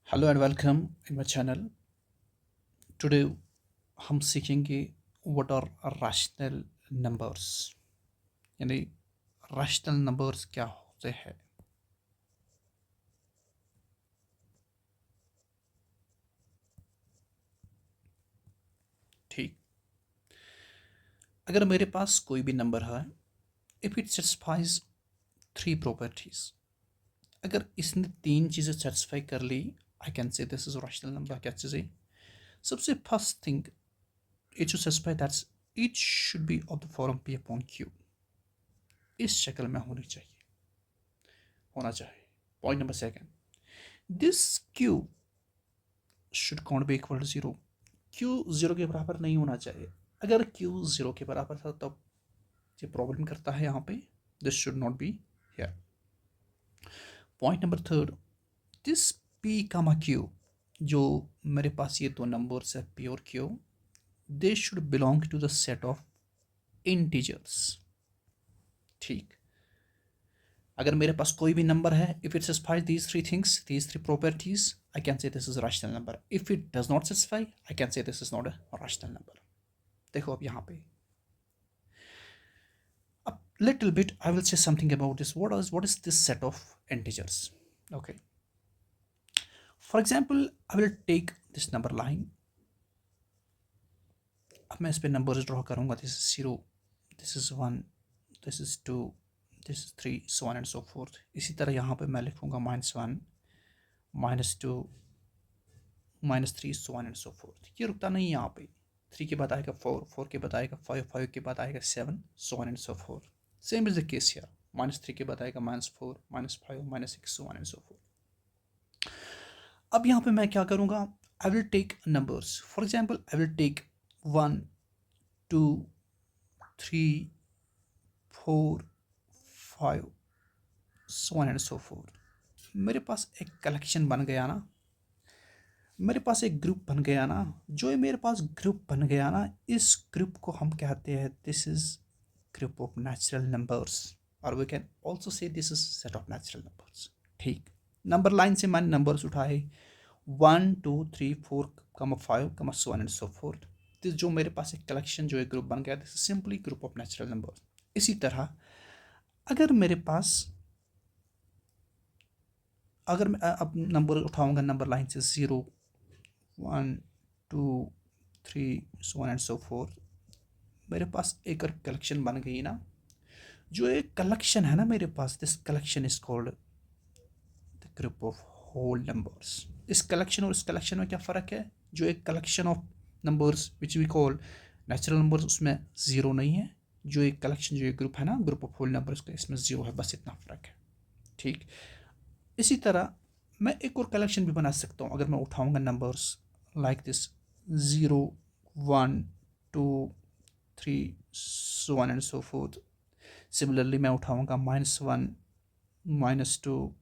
Hello and welcome in my channel. Today हम सीखेंगे what are rational numbers, यानी rational numbers क्या होते हैं। ठीक, अगर मेरे पास कोई भी नंबर है, if it satisfies three properties, अगर इसने तीन चीज़ें सेटिस्फाई कर ली, I can say this is rational number. क्या चीज़ें? सबसे first thing, it should satisfy that's it should be of the form p upon q. इस शक्ल में होना चाहिए। Point number second, this q should can't be equal to zero. Q zero के बराबर नहीं होना चाहिए। अगर क्यू जीरो के बराबर था तब ये प्रॉब्लम करता है यहाँ पे। This should not be here. Point number third, this P comma Q, जो मेरे पास ये दो नंबर्स है पी और Q, they should belong to the set of integers. ठीक, अगर मेरे पास कोई भी नंबर है, if it satisfies these three things, these three properties, I can say this is a rational number. If it does not satisfy, I can say this is not a rational number. देखो अब यहाँ पे a little bit I will say something about this. What is this set of integers? Okay, for example, I will take this number line. अब मैं इस पे numbers draw करूंगा। This is zero, this is one, this is two, this is three, so on and so forth. इसी तरह यहाँ पे मैं लिखूंगा minus one, minus two, minus three, so on and so forth. ये रुकता नहीं यहाँ पे। थ्री के बाद आएगा फोर, फोर के बाद आएगा फाइव, फाइव के बाद आएगा seven, so on and so forth. Same is the case here. Minus three के बाद आएगा minus four, minus five, minus six, so on and so forth. अब यहाँ पे मैं क्या करूँगा? I will take numbers. For example, I will take one, two, three, four, five, so on and so forth. मेरे पास एक कलेक्शन बन गया ना, मेरे पास एक ग्रुप बन गया ना। जो ये मेरे पास ग्रुप बन गया ना, इस ग्रुप को हम कहते हैं this is group of natural numbers, और we can also say this is set of natural numbers. ठीक, नंबर लाइन से मैंने नंबर्स उठाए, one, two, three, four, comma five, comma so on and so forth. This जो मेरे पास एक collection, जो एक ग्रुप बन गया, this is simply group of natural numbers. इसी तरह अगर मेरे पास, अगर मैं अब नंबर उठाऊंगा नंबर लाइन से zero, one, two, three, so one and so forth, मेरे पास एक और कलेक्शन बन गई ना। जो एक कलेक्शन है ना मेरे पास, this collection is called the group of whole numbers. इस कलेक्शन और इस कलेक्शन में क्या फ़र्क है? जो एक collection of numbers which we call natural numbers, उसमें ज़ीरो नहीं है। जो एक कलेक्शन, जो एक ग्रुप है ना, ग्रुप ऑफ होल नंबर्स का, इसमें ज़ीरो है। बस इतना फ़र्क है। ठीक, इसी तरह मैं एक और कलेक्शन भी बना सकता हूँ। अगर मैं उठाऊंगा numbers like this, zero, one, two, three, so one and so forth. Similarly मैं उठाऊंगा minus one, minus two,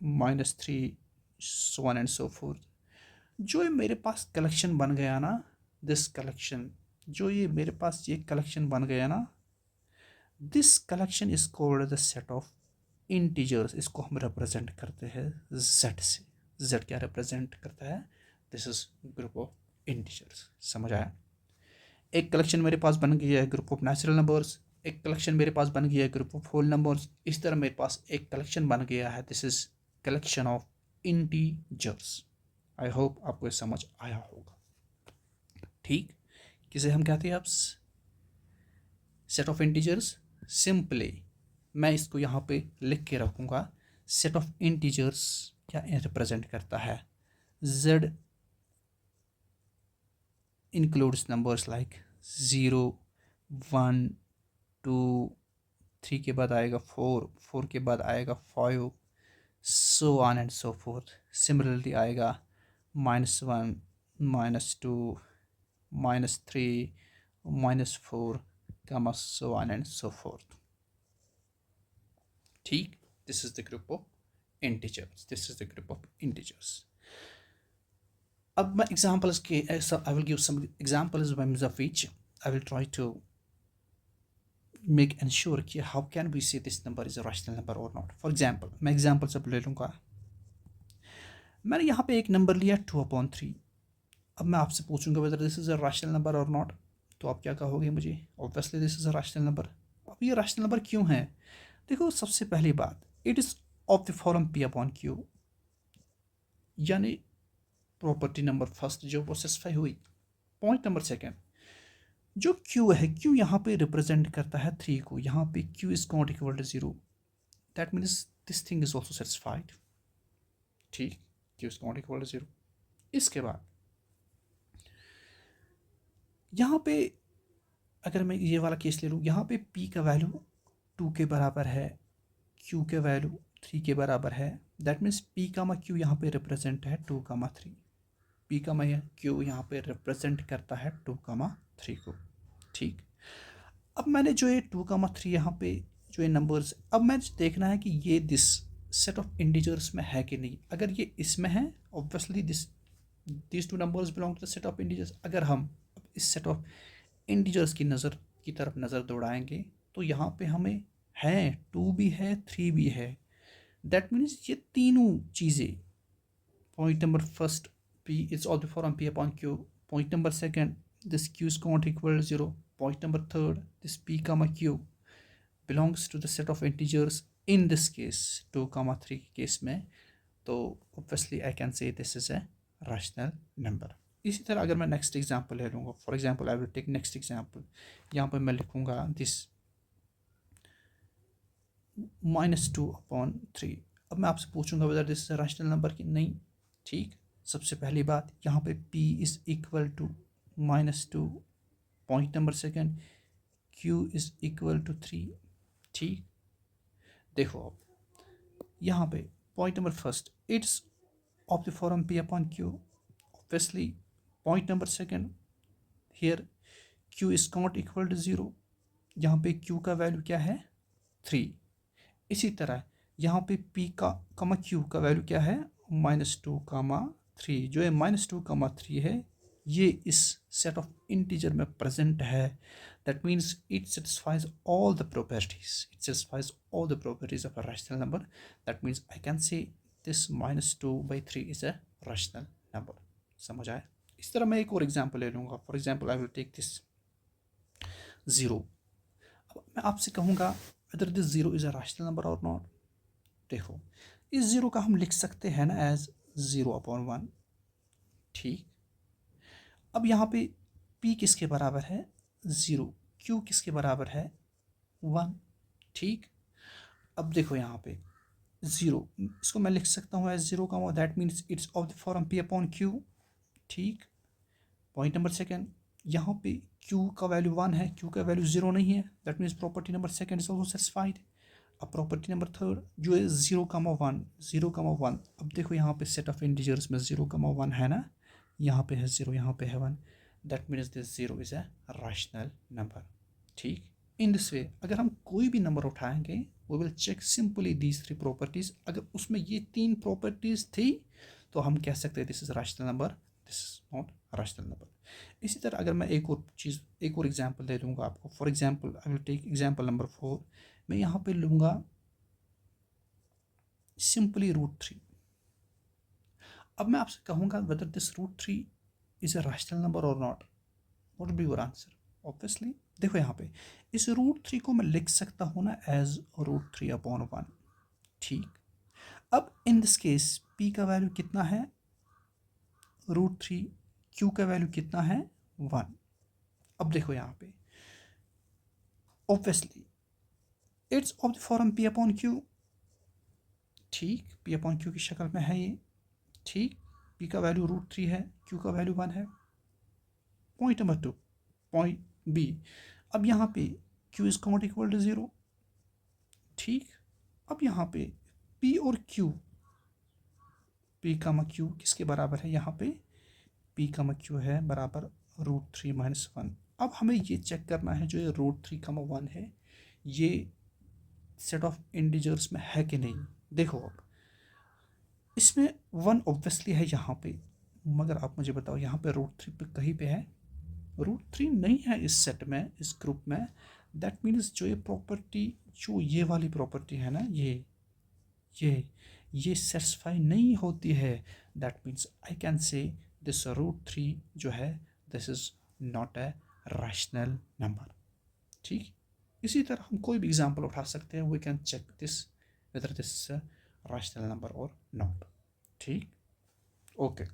minus three, so one and so forth. जो ये मेरे पास कलेक्शन बन गया ना, दिस कलेक्शन, जो ये मेरे पास ये कलेक्शन बन गया ना, this collection is called the set of integers. इसको हम रिप्रेजेंट करते हैं जेड से। जेड क्या रिप्रेजेंट करता है? This is group of integers. समझ आया? एक कलेक्शन मेरे पास बन गया है ग्रुप ऑफ नेचुरल नंबर्स, एक कलेक्शन मेरे पास बन गया है ग्रुप ऑफ होल नंबर्स। इस तरह मेरे पास एक कलेक्शन बन गया है, this is collection of integers. I hope आपको ये समझ आया होगा। ठीक, किसे हम कहते हैं अब सेट ऑफ इंटीजर्स? सिंपली मैं इसको यहाँ पे लिख के रखूँगा। सेट ऑफ इंटीजर्स क्या रिप्रेजेंट करता है? z includes numbers like zero, one, two, three के बाद आएगा फोर, फोर के बाद आएगा five, so on and so forth. Similarly आएगा minus one, minus two, minus three, minus four, comma so on and so forth. ठीक, this is the group of integers. This is the group of integers. अब मैं examples के, I will give some examples by means of which I will try to make ensure कि how can we say this number is a rational number और not. For example मैं example सब ले लूँगा। मैंने यहाँ पे एक नंबर लिया 2/3। अब मैं आपसे पूछूंगा whether this is a rational number और नॉट, तो आप क्या कहोगे मुझे? Obviously this is a rational number. अब ये रैशनल नंबर क्यों है? देखो, सबसे पहली बात, it is of the form P/Q, यानी प्रॉपर्टी नंबर फर्स्ट जो वो सेटिस्फाई हुई। पॉइंट नंबर सेकेंड, जो Q है, Q यहाँ पे रिप्रेजेंट करता है 3 को। यहाँ पे Q is not equal to 0, that means this thing is also satisfied. ठीक, Q is not equal to 0। इसके बाद यहाँ पे अगर मैं ये वाला केस ले लूँ, यहाँ पे P का वैल्यू 2 के बराबर है, Q के वैल्यू 3 के बराबर है, दैट मीन्स P का Q यहाँ पे रिप्रेजेंट है 2, 3। P का Q यहाँ पे रिप्रेजेंट करता है 2, 3 को। ठीक, अब मैंने जो ये 2, 3 यहाँ पे जो ये नंबर्स, अब मैं देखना है कि ये दिस सेट ऑफ इंटीजर्स में है कि नहीं। अगर ये इसमें है, obviously this 2 numbers belong to the set of integers. अगर हम इस सेट ऑफ इंटीजर्स की तरफ नज़र दौड़ाएंगे तो यहाँ पे हमें है 2 भी है 3 भी है, दैट मीन्स ये तीनों चीज़ें। Point number first, P is of the form P/Q. Point number second, this Q is not equal to 0. Point number third, this P comma Q belongs to the set of integers in this case 2, 3 case में, तो obviously I can say this is a rational number। इसी तरह अगर मैं next example ले लूँगा, for example I will take next example. यहाँ पर मैं लिखूँगा दिस -2/3। अब मैं आपसे पूछूंगा whether this is a rational number कि नहीं। ठीक, सबसे पहली बात, यहाँ पे P is equal to -2। Point number second, Q is equal to 3। ठीक, देखो अब यहाँ पे point number first, it's of the form P/Q, obviously. Point number second, here Q is not equal to 0, यहाँ पे Q का वैल्यू क्या है? 3। इसी तरह यहाँ पे P का Q का वैल्यू क्या है? -2, 3। जो है -2, 3 है, ये इस सेट ऑफ इंटीजर में प्रेजेंट है, that means it satisfies all the properties of a rational number. That means I can say this -2/3 is a rational number. समझ आया? इस तरह मैं एक और एग्जाम्पल ले लूँगा। For example I will take this 0। अब मैं आपसे कहूँगा whether this 0 is a rational number or not। देखो, इस 0 का हम लिख सकते हैं ना एज 0/1। ठीक, अब यहाँ पे P किसके बराबर है? 0। Q किसके बराबर है? 1। ठीक, अब देखो यहाँ पे 0, इसको मैं लिख सकता हूँ as 0, that means it's of the form P/Q। ठीक, पॉइंट नंबर सेकेंड, यहाँ पे Q का वैल्यू 1 है, Q का वैल्यू 0 नहीं है, that means property number second is also satisfied. अब प्रॉपर्टी नंबर थर्ड जो है 0, 1। अब देखो यहाँ पे सेट ऑफ इंटीजर्स में 0, 1 है ना, यहाँ पे है 0, यहाँ पे है 1, that means this 0 is a rational number. ठीक, इन दिस वे अगर हम कोई भी नंबर उठाएंगे we will check simply these 3 properties. अगर उसमें ये 3 प्रॉपर्टीज थी तो हम कह सकते हैं this is rational number, this is not rational number. इसी तरह अगर मैं एक और एग्जांपल दे दूंगा आपको। For example I will take example number 4। मैं यहाँ पे लूँगा सिंपली √3। अब मैं आपसे कहूँगा whether this √3 is a rational number और not, what will be your answer? Obviously देखो यहाँ पे इस √3 को मैं लिख सकता हूँ ना एज √3/1। ठीक, अब इन दिस केस P का वैल्यू कितना है? √3। Q का वैल्यू कितना है? 1। अब देखो यहाँ पे obviously it's of the form P/Q। ठीक, P/Q की शक्ल में है ये। ठीक, P का वैल्यू √3 है, Q का वैल्यू 1 है। पॉइंट नंबर 2, पॉइंट B, अब यहाँ पे Q is not equal to 0। ठीक, अब यहाँ पे P और Q, P का Q किसके बराबर है? यहाँ पे P का Q है बराबर √3 - 1। अब हमें ये चेक करना है जो ये √3, 1 है, ये सेट ऑफ इंटीजर्स में है कि नहीं। देखो अब इसमें 1 ऑब्वियसली है यहाँ पे, मगर आप मुझे बताओ यहाँ पे √3 पे कहीं पे है? √3 नहीं है इस सेट में, इस ग्रुप में। दैट मीन्स जो ये प्रॉपर्टी, जो ये वाली प्रॉपर्टी है ना, ये ये सेटिस्फाई नहीं होती है, that means I can say this root 3 जो है this is not a rational number. ठीक, इसी तरह हम कोई भी एग्जांपल उठा सकते हैं, we can check this whether this is a rational number और नॉट। ठीक, ओके।